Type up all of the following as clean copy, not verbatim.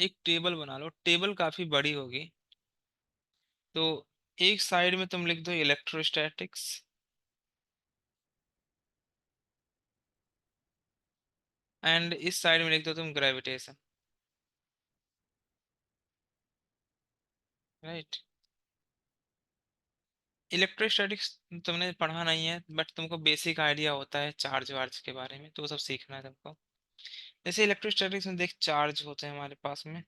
एक टेबल बना लो, टेबल काफी बड़ी होगी। तो एक साइड में तुम लिख दो इलेक्ट्रोस्टैटिक्स, एंड इस साइड में लिख दो तुम ग्रेविटेशन। राइट। इलेक्ट्रोस्टैटिक्स तुमने पढ़ा नहीं है, बट तुमको बेसिक आइडिया होता है चार्ज वार्ज के बारे में, तो वो सब सीखना है तुमको। जैसे इलेक्ट्रोस्टैटिक्स में देख, चार्ज होते हैं हमारे पास में,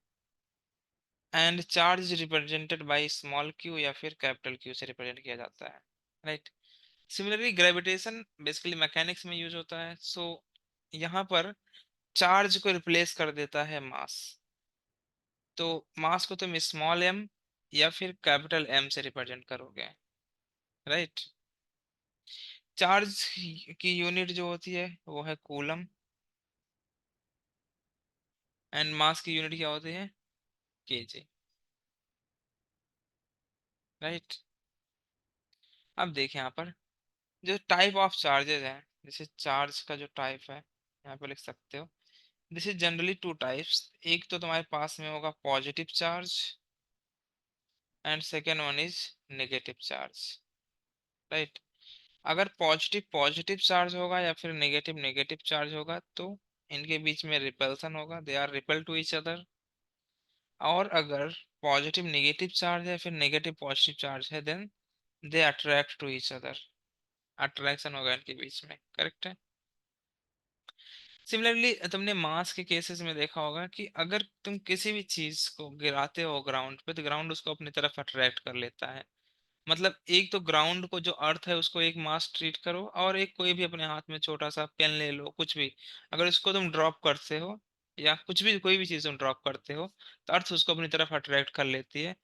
and charge represented by small Q या फिर कैपिटल क्यू से रिप्रेजेंट किया जाता है। Right. Similarly gravitation basically mechanics में यूज होता है। सो यहाँ पर चार्ज को रिप्लेस कर देता है मास। तो मास को तुम स्मॉल एम या फिर कैपिटल एम से रिप्रेजेंट करोगे। राइट। चार्ज की यूनिट जो होती है वो है कूलम, एंड मास की यूनिट क्या होती है? केजी। राइट। अब देखें यहाँ पर जो टाइप ऑफ चार्जेस हैं, जैसे चार्ज का जो टाइप है यहाँ पे लिख सकते हो। This is generally two types. एक तो तुम्हारे पास में होगा positive charge, and second one is negative charge. Right. अगर पॉजिटिव पॉजिटिव चार्ज होगा या फिर नेगेटिव नेगेटिव चार्ज होगा, तो इनके बीच में रिपल्सन होगा, they are repel to each other. और अगर पॉजिटिव नेगेटिव चार्ज है फिर नेगेटिव पॉजिटिव चार्ज है, then they attract to each other. Attraction होगा इनके बीच में। करेक्ट है। सिमिलरली तुमने मास के केसेस में देखा होगा कि अगर तुम किसी भी चीज को गिराते हो ग्राउंड पे, तो ग्राउंड उसको अपनी तरफ अट्रैक्ट कर लेता है। मतलब एक तो ग्राउंड को, जो अर्थ है उसको एक मास ट्रीट करो, और एक कोई भी अपने हाथ में छोटा सा पेन ले लो, कुछ भी, अगर इसको तुम ड्रॉप करते हो या कुछ भी कोई भी चीज तुम ड्रॉप करते हो, तो अर्थ उसको अपनी तरफ अट्रैक्ट कर लेती है।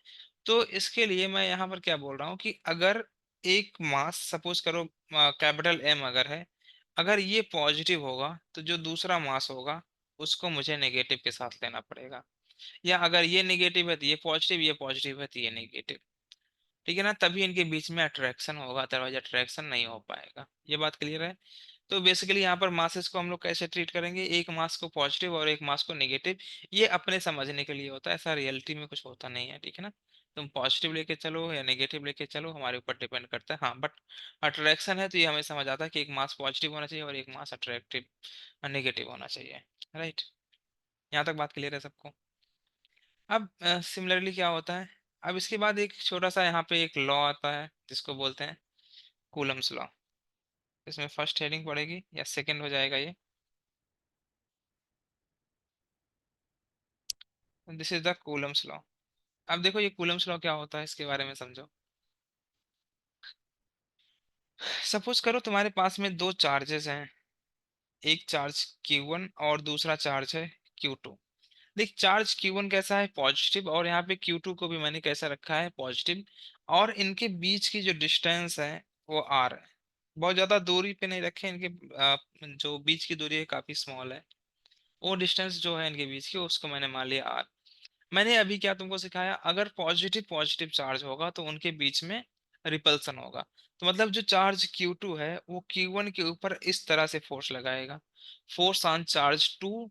तो इसके लिए मैं यहाँ पर क्या बोल रहा हूँ कि अगर एक मास सपोज करो कैपिटल एम अगर है, अगर ये पॉजिटिव होगा तो जो दूसरा मास होगा उसको मुझे नेगेटिव के साथ लेना पड़ेगा। या अगर ये नेगेटिव है तो ये पॉजिटिव, ये पॉजिटिव है तो ये नेगेटिव। ठीक है ना, तभी इनके बीच में अट्रैक्शन होगा, अदरवाइज अट्रैक्शन नहीं हो पाएगा। ये बात क्लियर है। तो बेसिकली यहाँ पर मासेस को हम लोग कैसे ट्रीट करेंगे, एक मास को पॉजिटिव और एक मास को नेगेटिव। ये अपने समझने के लिए होता है, ऐसा रियलिटी में कुछ होता नहीं है। ठीक है ना। तुम पॉजिटिव लेके चलो या नेगेटिव लेके चलो, हमारे ऊपर डिपेंड करता है। हाँ, बट अट्रैक्शन है तो ये हमें समझ आता है कि एक मास पॉजिटिव होना चाहिए और एक मास अट्रैक्टिव नेगेटिव होना चाहिए। राइट। यहाँ तक बात क्लियर है सबको? अब सिमिलरली क्या होता है, अब इसके बाद एक छोटा सा यहाँ पे एक लॉ आता है जिसको बोलते हैं कूलम्स लॉ। इसमें फर्स्ट हेडिंग पड़ेगी या सेकंड हो जाएगा ये? This is the Coulomb's law. अब देखो ये कूलम्स लॉ क्या होता है, इसके बारे में समझो। सपोज करो तुम्हारे पास में दो चार्जेस हैं, एक चार्ज Q1 और दूसरा चार्ज है Q2। देख, चार्ज Q1 कैसा है? पॉजिटिव, और यहाँ पे Q2 को भी मैंने कैसा रखा है? पॉजिटिव। और इनके बीच की जो डिस्टेंस है वो R है। बहुत ज्यादा दूरी पे नहीं रखे इनके, जो बीच की दूरी है काफी स्मॉल है। वो डिस्टेंस जो है इनके बीच की, उसको मैंने मान लिया R। मैंने अभी क्या तुमको सिखाया, अगर पॉजिटिव पॉजिटिव चार्ज होगा तो उनके बीच में रिपल्सन होगा। तो मतलब जो चार्ज Q2 है वो Q1 के ऊपर इस तरह से फोर्स लगाएगा। Force on charge two,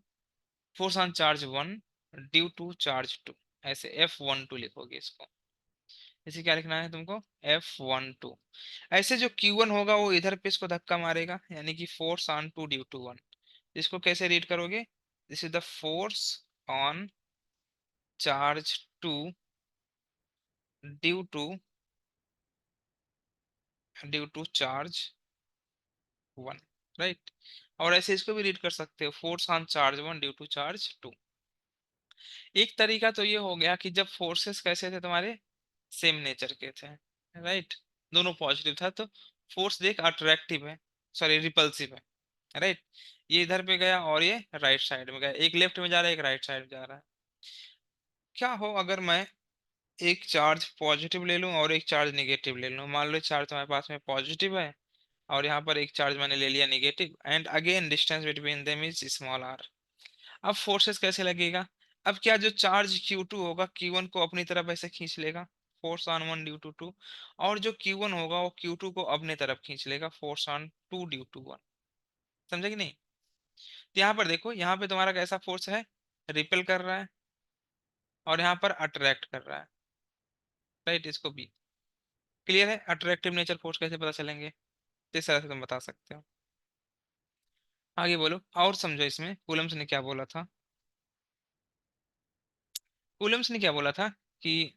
force on charge one due to charge two. ऐसे F12 लिखोगे इसको। इसे क्या लिखना है तुमको? F12। ऐसे जो Q1 होगा वो इधर पे इसको धक्का मारेगा, यानी कि force on two due to one. इसको कैसे रीड करोगे? This is the force on charge two due to, due to charge one. Right. और ऐसे इसको भी रीड कर सकते हो, force on charge one due to charge two. एक तरीका तो ये हो गया कि जब फोर्सेस कैसे थे तुम्हारे, सेम नेचर के थे। राइट। दोनों पॉजिटिव था तो फोर्स देख अट्रैक्टिव है, सॉरी रिपल्सिव है। राइट। ये इधर पे गया और ये राइट साइड में गया, एक लेफ्ट में जा रहा है एक राइट साइड में जा रहा है। क्या हो अगर मैं एक चार्ज पॉजिटिव ले लूं और एक चार्ज निगेटिव ले लूं? मान लो चार्ज तुम्हारे पास में पॉजिटिव है और यहाँ पर एक चार्ज मैंने ले लिया negative, and again distance between them is small r। अब फोर्सेस कैसे लगेगा? अब क्या जो चार्ज Q2 होगा Q1 को अपनी तरफ ऐसे खींच लेगा, force on one due to two. और जो Q1 होगा वो Q2 को अपने तरफ खींच लेगा, force on two due to one. समझे कि नहीं? तो यहाँ पर देखो, यहाँ पे तुम्हारा कैसा फोर्स है? रिपेल कर रहा है। और यहाँ पर अट्रैक्ट कर रहा है, राइट, इसको बी। क्लियर है अट्रैक्टिव नेचर फोर्स कैसे पता चलेंगे, इस तरह से तुम बता सकते हो। आगे बोलो और समझो, इसमें कूलम्स ने क्या बोला था। कूलम्स ने क्या बोला था कि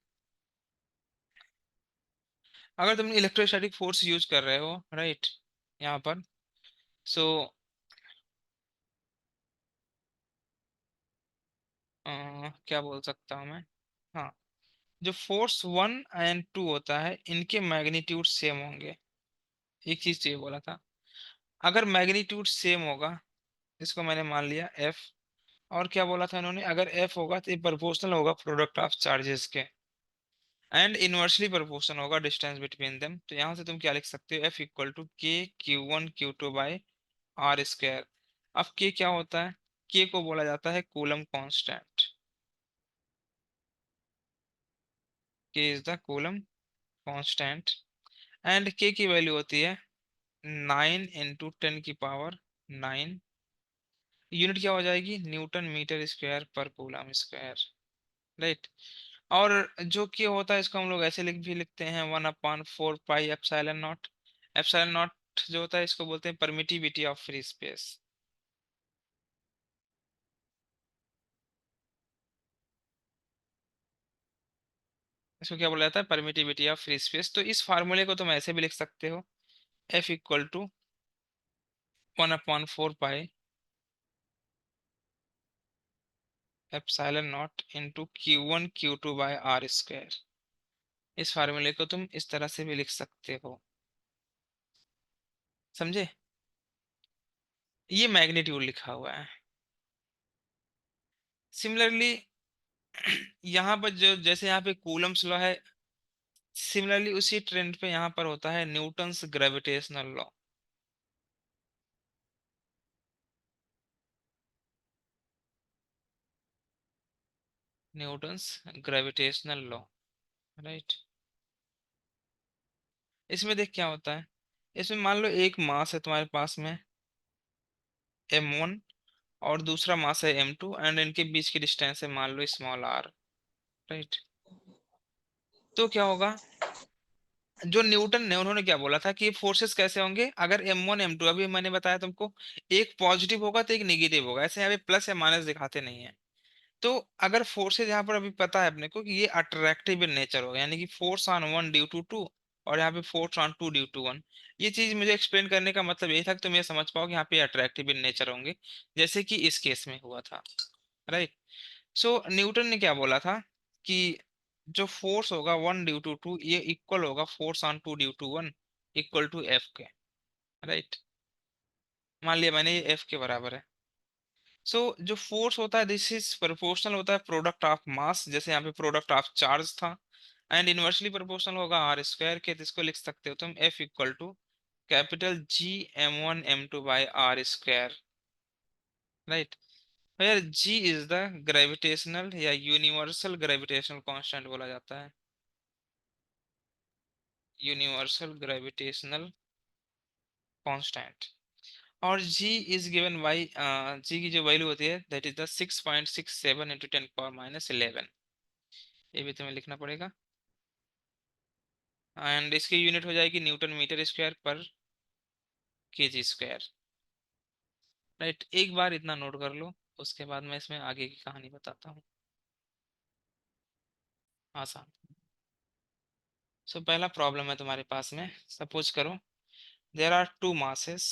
अगर तुम इलेक्ट्रोस्टैटिक फोर्स यूज कर रहे हो, राइट, यहाँ पर, सो क्या बोल सकता हूँ मैं, हाँ, जो फोर्स 1 और 2 होता है इनके मैग्नीट्यूड सेम होंगे। एक चीज तो ये बोला था, अगर मैग्नीट्यूड सेम होगा, इसको मैंने मान लिया एफ। और क्या बोला था इन्होंने, अगर एफ होगा तो ये प्रोपोर्शनल होगा प्रोडक्ट ऑफ चार्जेस के, एंड इनवर्सली प्रोपोर्शनल होगा डिस्टेंस बिटवीन देम। तो यहाँ से तुम क्या लिख सकते हो, एफ इक्वल टू के Q1 Q2 by R square. अब के क्या होता है, के को बोला जाता है कूलम कांस्टेंट। के is the coulomb constant, and के की वैल्यू होती है 9 × 10⁻⁹। यूनिट क्या हो जाएगी, न्यूटन मीटर स्क्वायर पर कूलम स्क्वायर, राइट। और जो कि होता है इसको हम लोग ऐसे लिख भी लिखते हैं 1/4 pi epsilon not. Epsilon not जो होता है इसको बोलते हैं परमिटिविटी ऑफ फ्री स्पेस। इसको क्या बोला जाता है, परमिटिविटी ऑफ फ्री स्पेस। तो इस फार्मूले को तुम ऐसे भी लिख सकते हो, F equal to 1/4 pi epsilon naught into Q1 Q2 by R square. इस फार्मूले को तुम इस तरह से भी लिख सकते हो, समझे। ये मैग्नीट्यूड लिखा हुआ है। सिमिलरली यहाँ पर जो जैसे यहाँ पे कूलम्स लॉ है, सिमिलरली उसी ट्रेंड पे यहाँ पर होता है Newton's gravitational law. Newton's gravitational law, right. इसमें देख क्या होता है, इसमें मान लो एक मास है तुम्हारे पास में m1, और दूसरा मास है m2, एंड इनके बीच की डिस्टेंस है मान लो स्मॉल r, राइट। तो क्या होगा, जो न्यूटन ने उन्होंने क्या बोला था कि फोर्सेस कैसे होंगे, अगर m1 m2, अभी मैंने बताया तुमको, एक पॉजिटिव होगा तो एक निगेटिव होगा, ऐसे यहाँ पे प्लस या माइनस दिखाते नहीं है। तो अगर फोर्सेज यहाँ पर अभी पता है अपने को कि ये अट्रैक्टिव इन नेचर होगा, यानी कि फोर्स ऑन 1 ड्यू टू 2, और यहाँ पे फोर्स ऑन 2 ड्यू टू 1। ये चीज मुझे एक्सप्लेन करने का मतलब यही था कि तुम ये समझ पाओ कि यहाँ पे अट्रैक्टिव इन नेचर होंगे, जैसे कि इस केस में हुआ था, राइट। सो न्यूटन ने क्या बोला था कि जो फोर्स होगा 1 ड्यू टू 2 ये इक्वल होगा force on 2 due to 1 equal to F के, राइट। मान लिया मैंने ये एफ के बराबर है। सो जो फोर्स होता है दिस इज प्रोपोर्शनल होता है प्रोडक्ट ऑफ मास, जैसे यहाँ पे प्रोडक्ट ऑफ चार्ज था, एंड इनवर्सली प्रोपोर्शनल होगा आर स्क्वायर के। तो इसको लिख सकते हो तुम F equal to capital G m1 m2 by R square, right. यार जी इज द ग्रेविटेशनल या यूनिवर्सल ग्रेविटेशनल कांस्टेंट बोला जाता है, यूनिवर्सल ग्रेविटेशनल कांस्टेंट। और g is given by g की जो वैल्यू होती है दैट इज द 6.67 × 10⁻⁻11। ये भी तुम्हें लिखना पड़ेगा, एंड इसकी यूनिट हो जाएगी न्यूटन मीटर स्क्वायर पर kg स्क्वायर, राइट। एक बार इतना नोट कर लो, उसके बाद मैं इसमें आगे की कहानी बताता हूँ, आसान। सो पहला प्रॉब्लम है तुम्हारे पास में, सपोज करो there are two masses,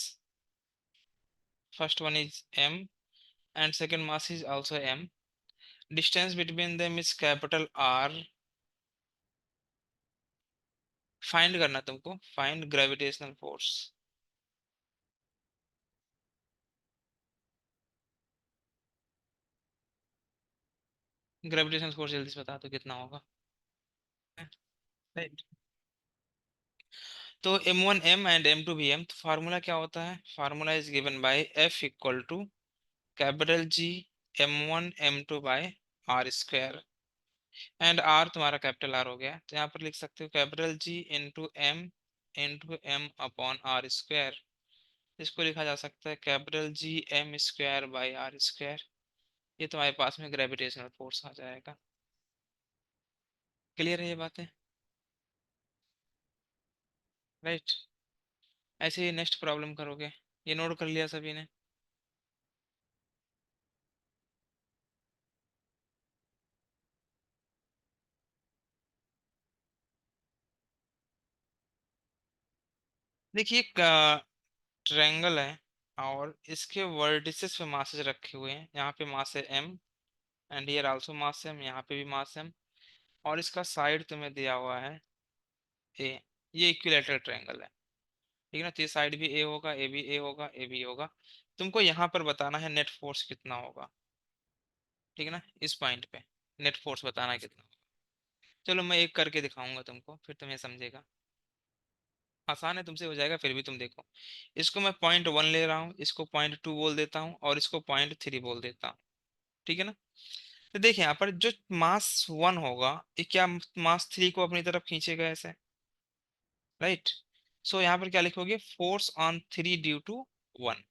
first one is m and second mass is also m, distance between them is capital R। Find करना तुमको, find gravitational force. Gravitational force जल्दी से बता दो कितना होगा, राइट। तो m1 m एंड m2 भी m, तो फार्मूला क्या होता है, formula is given by f equal to capital G m1 m2 by R square, and r तुम्हारा कैपिटल R हो गया, तो यहाँ पर लिख सकते हो capital G into m upon R square. इसको लिखा जा सकता है capital G m square by R square. ये तुम्हारे पास में ग्रेविटेशनल फोर्स आ जाएगा। क्लियर है ये बातें? राइट। ऐसे ही नेक्स्ट प्रॉब्लम करोगे। ये नोट कर लिया सभी ने? देखिए, ट्रायंगल है और इसके वर्टिसेस पे मासेस रखे हुए हैं। यहाँ पे मास है m, एंड हियर आल्सो मास है m, यहाँ पे भी मास है m, और इसका साइड तुम्हें दिया हुआ है a। ये इक्विलेटरल ट्रायंगल है, ठीक है ना? तो ये साइड भी a होगा, a भी a होगा, a भी होगा। तुमको यहाँ पर बताना है नेट फोर्स कितना होगा, ठीक है ना? इस पॉइंट पे नेट फोर्स बताना है कितना होगा। चलो मैं एक करके दिखाऊंगा तुमको, फिर तुम्हें समझेगा। आसान है, तुमसे हो जाएगा, फिर भी तुम देखो। इसको मैं पॉइंट 1 ले रहा हूँ, इसको पॉइंट 2 बोल देता हूँ, और इसको पॉइंट 3 बोल देता हूँ, ठीक है ना? तो देखिए यहाँ पर जो मास 1 होगा, ये क्या मास 3 को अपनी तरफ खींचेगा ऐसे, राइट? सो यहाँ पर क्या लिखोगे, force on 3 due to 1।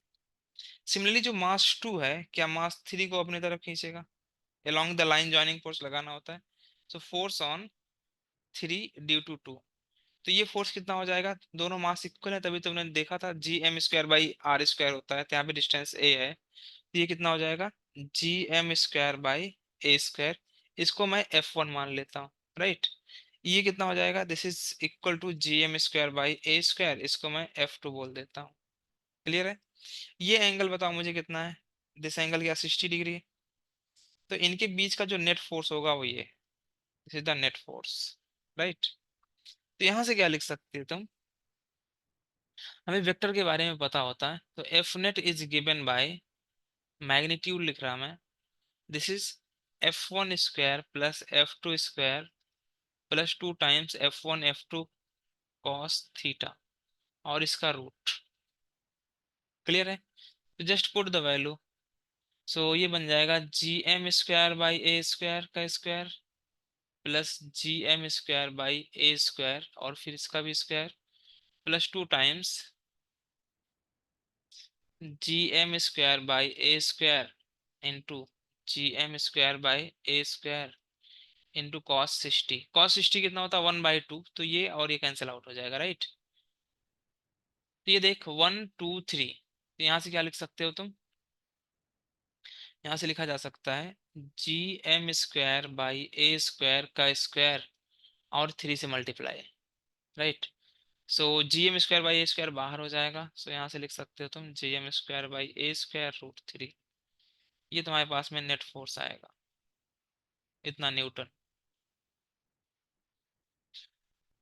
Similarly जो मास 2 है, क्या मास 3 को अपनी तरफ खींचेगा? along the line joining force लगाना होता है। So force on 3 due to 2। तो ये फोर्स कितना हो जाएगा? दोनों मास इक्वल है, तभी तुमने देखा था Gm² बाई R² होता है, तो यहाँ पे डिस्टेंस a है, तो ये कितना हो जाएगा? Gm² by A²। इसको मैं F1 मान लेता हूँ, राइट? ये कितना हो जाएगा? This is equal to Gm² by A², इसको मैं F2 बोल देता हूँ। क्लियर है? ये एंगल बताओ मुझे कितना है? दिस एंगल क्या 60 डिग्री है? तो इनके बीच का जो नेट फोर्स होगा वो ये, this is the net force, right? तो यहाँ से क्या लिख सकते हो तुम? हमें वेक्टर के बारे में पता होता है, तो F net is given bye, magnitude लिख रहा मैं, this is F1² plus F2² plus 2 times F1 F2 cos theta, और इसका रूट। क्लियर है? तो जस्ट पुट द वैल्यू। सो ये बन जाएगा Gm² बाई A² का square plus Gm² by A² और फिर इसका भी square plus 2 times Gm² by A² into Gm² by A² into cos 60। cos 60 कितना होता है? 1/2, तो ये और ये कैंसिल आउट हो जाएगा, राइट? तो ये देख 1 2 3, तो यहाँ से क्या लिख सकते हो तुम? यहाँ से लिखा जा सकता है Gm² बाई A² का स्क्वायर और 3 से multiply, right? So Gm² by A² बाहर हो जाएगा, सो यहाँ से लिख सकते हो तुम Gm²बाई A² √3। ये तुम्हारे पास में नेट फोर्स आएगा, इतना न्यूटन।